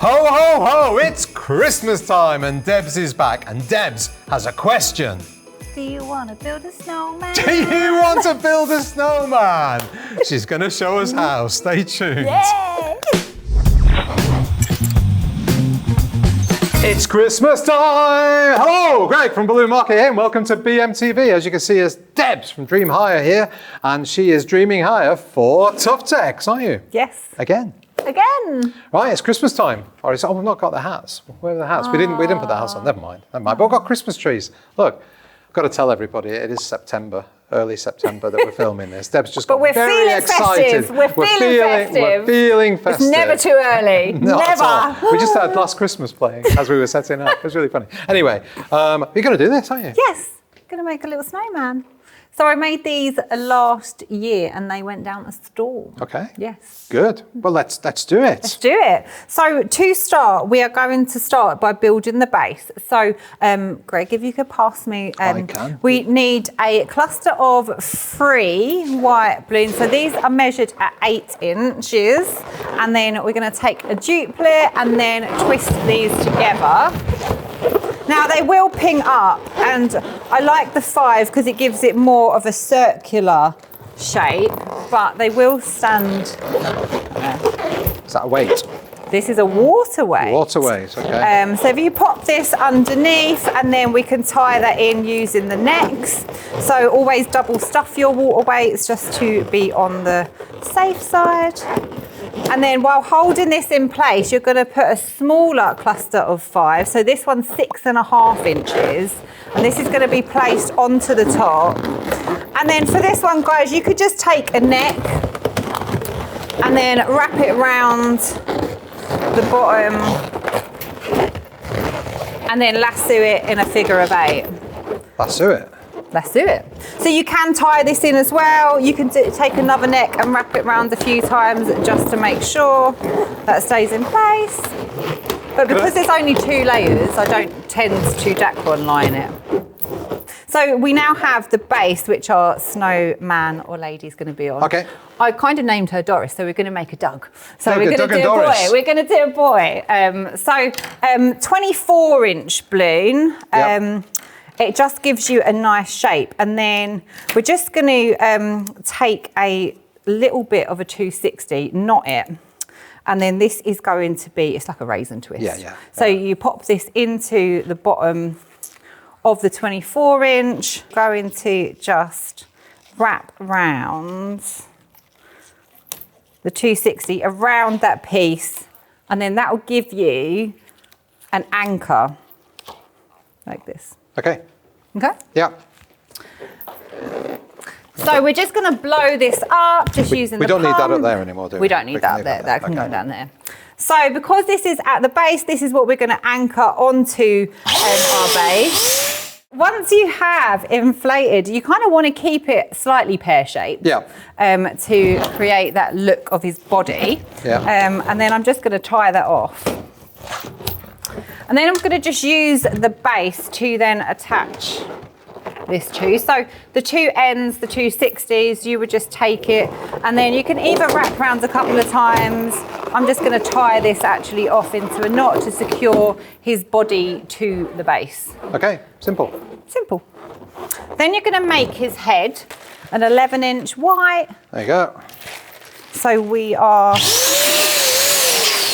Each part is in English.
Ho, ho, ho! It's Christmas time and Debs is back. And Debs has a question. Do you want to build a snowman? Do you want to build a snowman? She's going to show us how. Stay tuned. Yay! It's Christmas time! Hello, Greg from Balloon Market here, and welcome to BMTV. As you can see, it's Debs from Dream Higher here, and she is dreaming higher for TUFTEX, aren't you? Yes. Again. Right, it's Christmas time. Oh, we've not got the hats. Where are the hats? We didn't put the hats on. Never mind. But we've got Christmas trees. Look, I've got to tell everybody it is September, early September that we're filming this. Deb's just got very excited. Festive. We're feeling festive. It's never too early. Never. We just had Last Christmas playing as we were setting up. It was really funny. Anyway, you're going to do this, aren't you? Yes. Going to make a little snowman. So I made these last year and they went down a storm. Okay. Yes. Good. Well, let's do it. Let's do it. So to start, we are going to start by building the base. So Greg, if you could pass me. I can. We need a cluster of 3 white balloons. So these are measured at 8 inches. And then we're going to take a duplicate and then twist these together. Now they will ping up, and I like the 5 because it gives it more of a circular shape, but they will stand. Is that a weight? This is a water weight. Water weight, okay. So if you pop this underneath, and then we can tie that in using the necks. So always double stuff your water weights just to be on the safe side. And then while holding this in place, you're going to put a smaller cluster of 5. So this one's 6.5 inches. And this is going to be placed onto the top. And then for this one, guys, you could just take a neck and then wrap it around the bottom and then lasso it in a figure of 8. Lasso it? Let's do it. So you can tie this in as well. You can take another neck and wrap it around a few times just to make sure that stays in place. But because there's only 2 layers, I don't tend to Dacron line it. So we now have the base, which our snowman or lady's going to be on. Okay. I kind of named her Doris, so we're going to make a Doug. So Doug, we're going to do a boy. We're going to do a boy. 24-inch balloon. Yep. It just gives you a nice shape. And then we're just going to take a little bit of a 260, knot it. And then this is going to be, it's like a raisin twist. Yeah. So you pop this into the bottom of the 24-inch, going to just wrap round the 260 around that piece. And then that will give you an anchor like this. Okay. Okay? Yeah. So we're just going to blow this up, just using the We don't need that pump. up there anymore, do we? We don't need that there. That can go down there. So because this is at the base, this is what we're going to anchor onto our base. Once you have inflated, you kind of want to keep it slightly pear-shaped. Yeah. To create that look of his body. Yeah. And then I'm just going to tie that off. And then I'm going to just use the base to then attach this to. So the 2 ends, the 260s, you would just take it and then you can either wrap around a couple of times. I'm just going to tie this actually off into a knot to secure his body to the base. Okay, simple. Simple. Then you're going to make his head an 11-inch white. There you go. So we are...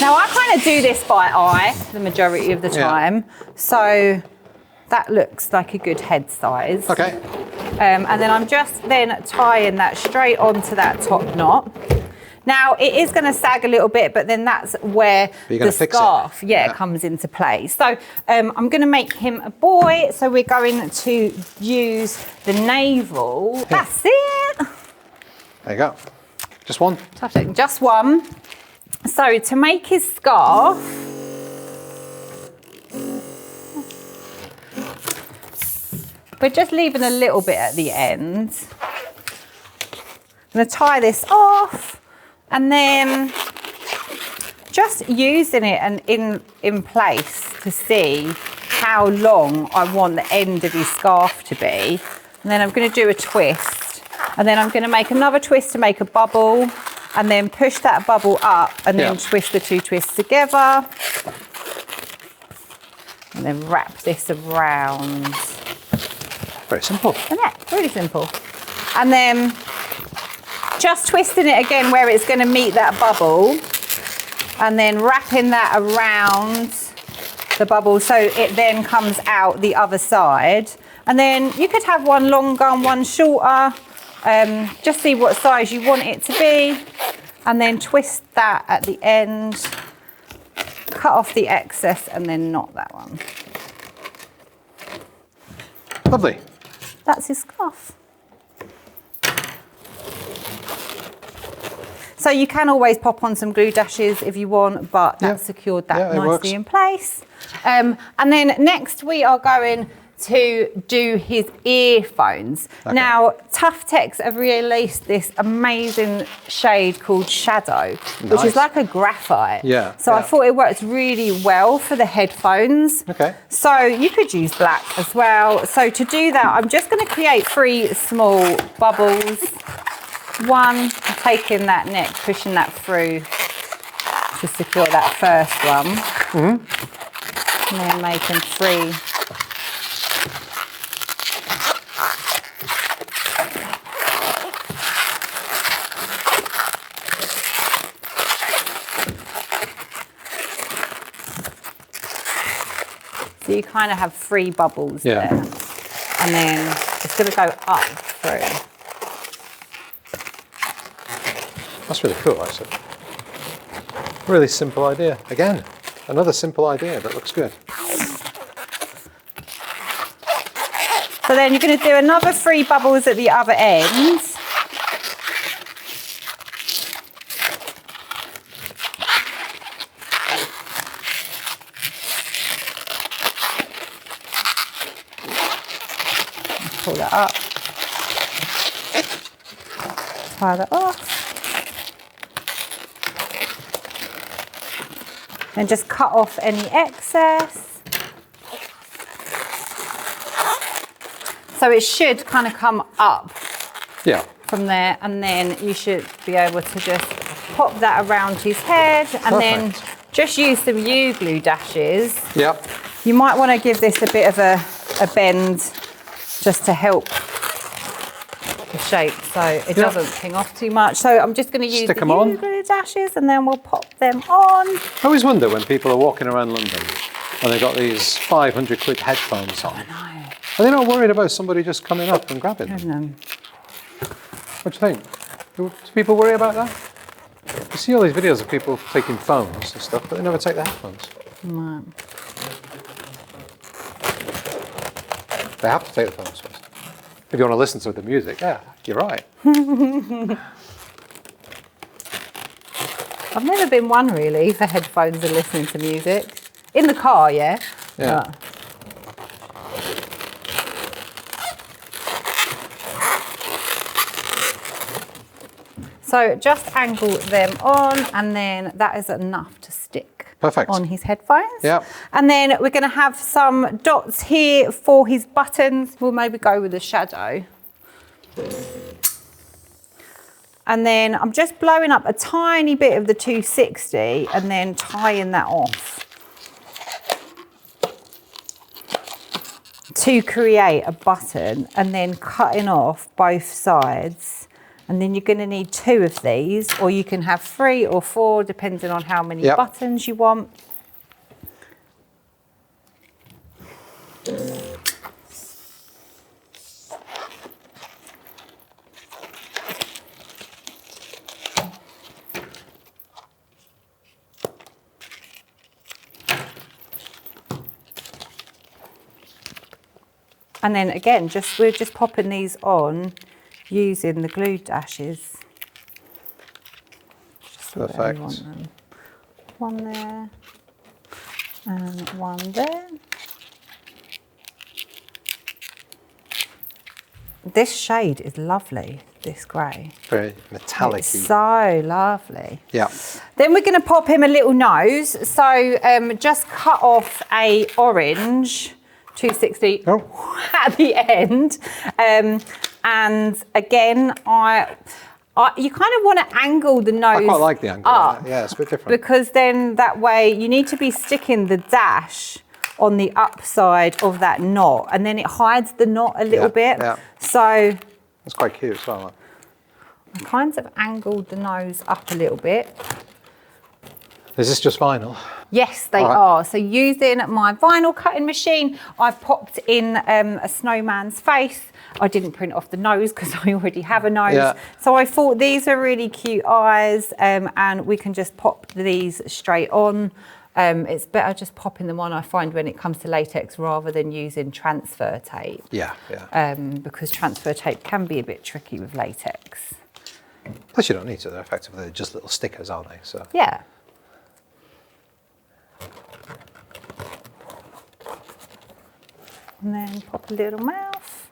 Now I kind of do this by eye the majority of the time, so that looks like a good head size. Okay. And then I'm just then tying that straight onto that top knot. Now it is going to sag a little bit, but then that's where the scarf comes into play. So I'm going to make him a boy, so we're going to use the navel. Yeah. That's it. There you go. Just one? Just one. So to make his scarf, we're just leaving a little bit at the end. I'm going to tie this off and then just using it and in place to see how long I want the end of his scarf to be. And then I'm going to do a twist and then I'm going to make another twist to make a bubble. And then push that bubble up and then twist the 2 twists together. And then wrap this around Very simple. the neck, really simple. And then just twisting it again where it's going to meet that bubble, and then wrapping that around the bubble so it then comes out the other side. And then you could have one longer and one shorter, just see what size you want it to be, and then twist that at the end, cut off the excess, and then knot that one. Lovely. That's his scarf. So you can always pop on some glue dashes if you want, but that's secured that nicely in place. And then next we are going to do his earphones. Okay. Now, TUFTEX have released this amazing shade called Shadow, which is like a graphite. Yeah. So I thought it works really well for the headphones. Okay. So you could use black as well. So to do that, I'm just going to create 3 small bubbles. One, taking that neck, pushing that through to secure that first one. Mm-hmm. And then making 3. So you kind of have 3 bubbles there. And then it's going to go up through. That's really cool, actually. Really simple idea. Again, another simple idea that looks good. So then you're going to do another 3 bubbles at the other end. Pull that up. Tie that off. And just cut off any excess. So it should kind of come up from there, and then you should be able to just pop that around his head, and then just use some U-glue dashes. Yep. You might want to give this a bit of a bend just to help the shape so it doesn't ping off too much. So I'm just going to use the U-glue dashes, and then we'll pop them on. I always wonder when people are walking around London and they've got these 500 quid headphones on. I know. Are they not worried about somebody just coming up and grabbing them? What do you think? Do people worry about that? You see all these videos of people taking phones and stuff, but they never take the headphones. No. They have to take the phones first. If you want to listen to the music, yeah, you're right. I've never been one really for headphones and listening to music. In the car, yeah. So just angle them on, and then that is enough to stick on his headphones. Yeah. And then we're going to have some dots here for his buttons. We'll maybe go with a shadow. And then I'm just blowing up a tiny bit of the 260 and then tying that off to create a button, and then cutting off both sides. And then you're going to need 2 of these, or you can have 3 or 4, depending on how many buttons you want. And then again, we're just popping these on using the glue dashes. Just perfect. One there and one there. This shade is lovely, this grey. Very metallic-y. It's so lovely. Yeah. Then we're going to pop him a little nose. So just cut off a orange 260 at the end. And again, you kind of want to angle the nose. I quite like the angle. Up, yeah, it's a bit different. Because then that way you need to be sticking the dash on the upside of that knot, and then it hides the knot a little bit. Yeah. So That's quite cute as well. I kind of angled the nose up a little bit. Is this just vinyl? Yes, they are. So using my vinyl cutting machine, I've popped in a snowman's face. I didn't print off the nose because I already have a nose. Yeah. So I thought these are really cute eyes, and we can just pop these straight on. It's better just popping them on, I find, when it comes to latex rather than using transfer tape. Yeah, yeah. Because transfer tape can be a bit tricky with latex. Plus you don't need to, they're effectively just little stickers, aren't they? So. Yeah. And then pop a little mouth.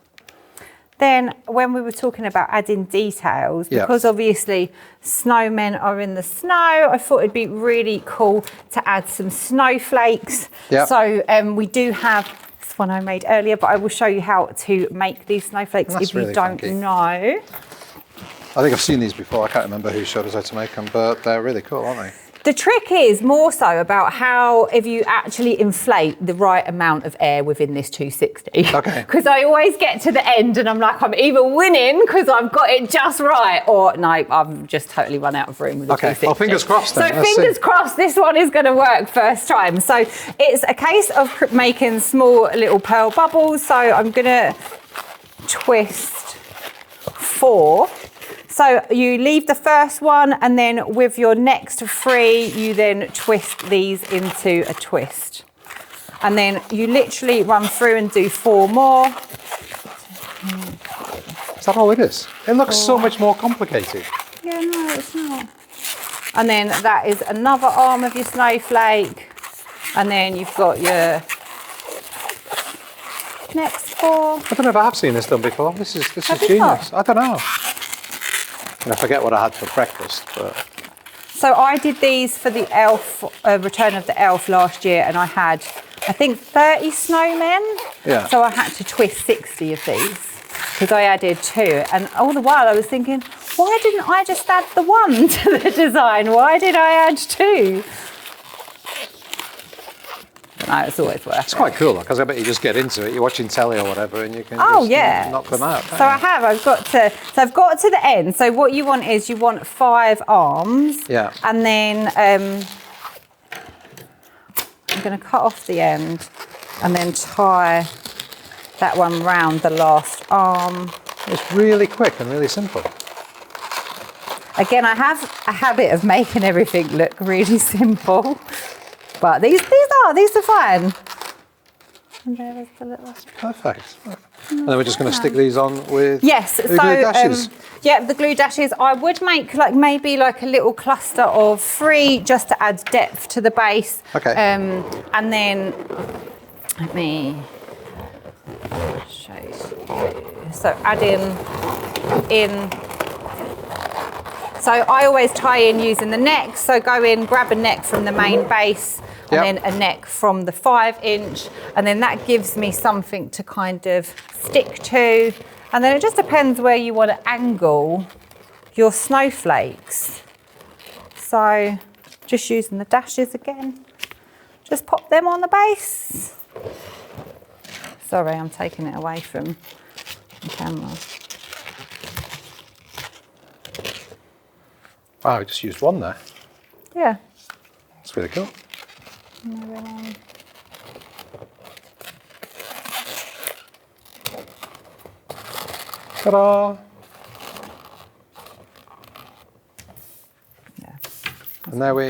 Then when we were talking about adding details, because obviously snowmen are in the snow, I thought it'd be really cool to add some snowflakes. Yep. So we do have this one I made earlier, but I will show you how to make these snowflakes if you don't know. I think I've seen these before. I can't remember who showed us how to make them, but they're really cool, aren't they? The trick is more so about how, if you actually inflate the right amount of air within this 260. Okay. Because I always get to the end and I'm like, I'm either winning because I've got it just right, or no, I've just totally run out of room with the 260. Well, fingers crossed then. So fingers crossed this one is going to work first time. So it's a case of making small little pearl bubbles. So I'm going to twist 4. So you leave the first one, and then with your next 3, you then twist these into a twist. And then you literally run through and do 4 more. Is that all it is? It looks so much more complicated. Yeah, no, it's not. And then that is another arm of your snowflake. And then you've got your next 4. I don't know if I have seen this done before. This is genius. Not? I don't know. I forget what I had for breakfast, but... So I did these for the elf, Return of the Elf last year, and I had, I think, 30 snowmen. Yeah. So I had to twist 60 of these because I added 2. And all the while I was thinking, why didn't I just add the 1 to the design? Why did I add 2? No, it's always worth it. It's quite cool, because I bet you just get into it. You're watching telly or whatever, and you can just knock them out. So I've got to the end. So what you want is you want 5 arms. Yeah. And then I'm going to cut off the end and then tie that one round the last arm. It's really quick and really simple. Again, I have a habit of making everything look really simple. But these are fine. And there is the little... Perfect. And then we're just going to stick these on with glue dashes. The glue dashes. I would make maybe a little cluster of 3 just to add depth to the base. Okay. And then let me show you. So adding in. So I always tie in using the neck. So go in, grab a neck from the main base, and then a neck from the 5-inch, and then that gives me something to kind of stick to. And then it just depends where you want to angle your snowflakes. So just using the dashes again, just pop them on the base. Sorry, I'm taking it away from the camera. Wow, I just used 1 there. Yeah. That's really cool. Ta-da! Yeah. And there we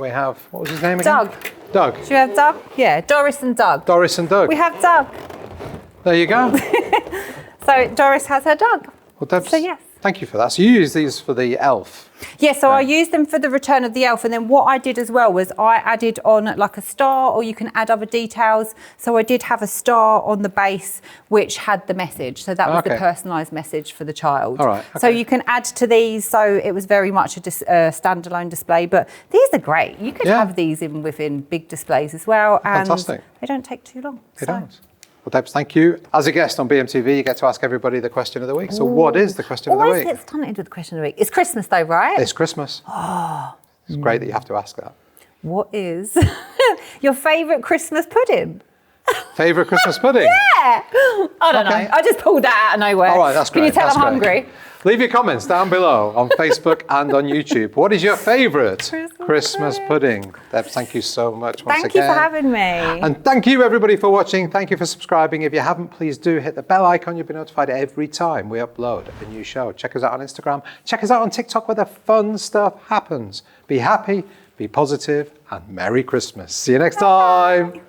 have, what was his name again? Doug. Doug. Do you have Doug? Yeah, Doris and Doug. Doris and Doug. We have Doug. There you go. So Doris has her Doug. Well, Debs, So yes. thank you for that. So you use these for the elf. Yeah, so I used them for the Return of the Elf, and then what I did as well was I added on a star, or you can add other details. So I did have a star on the base which had the message. So that was the personalised message for the child. All right. Okay. So you can add to these. So it was very much a standalone display, but these are great. You could have these within big displays as well, and fantastic. They don't take too long. They don't. Well, Debs, thank you. As a guest on BMTV, you get to ask everybody the question of the week. So what is the question of the week? Always get stunted with the question of the week. It's Christmas though, right? It's Christmas. Oh. It's great that you have to ask that. What is your favourite Christmas pudding? Favourite Christmas pudding? Yeah. I don't know. I just pulled that out of nowhere. All right, that's great. Can you tell that's I'm great. hungry? Leave your comments down below on Facebook and on YouTube. What is your favourite Christmas pudding? Deb, thank you so much once again. Thank you for having me. And thank you everybody for watching. Thank you for subscribing. If you haven't, please do hit the bell icon. You'll be notified every time we upload a new show. Check us out on Instagram. Check us out on TikTok where the fun stuff happens. Be happy, be positive, and Merry Christmas. See you next time.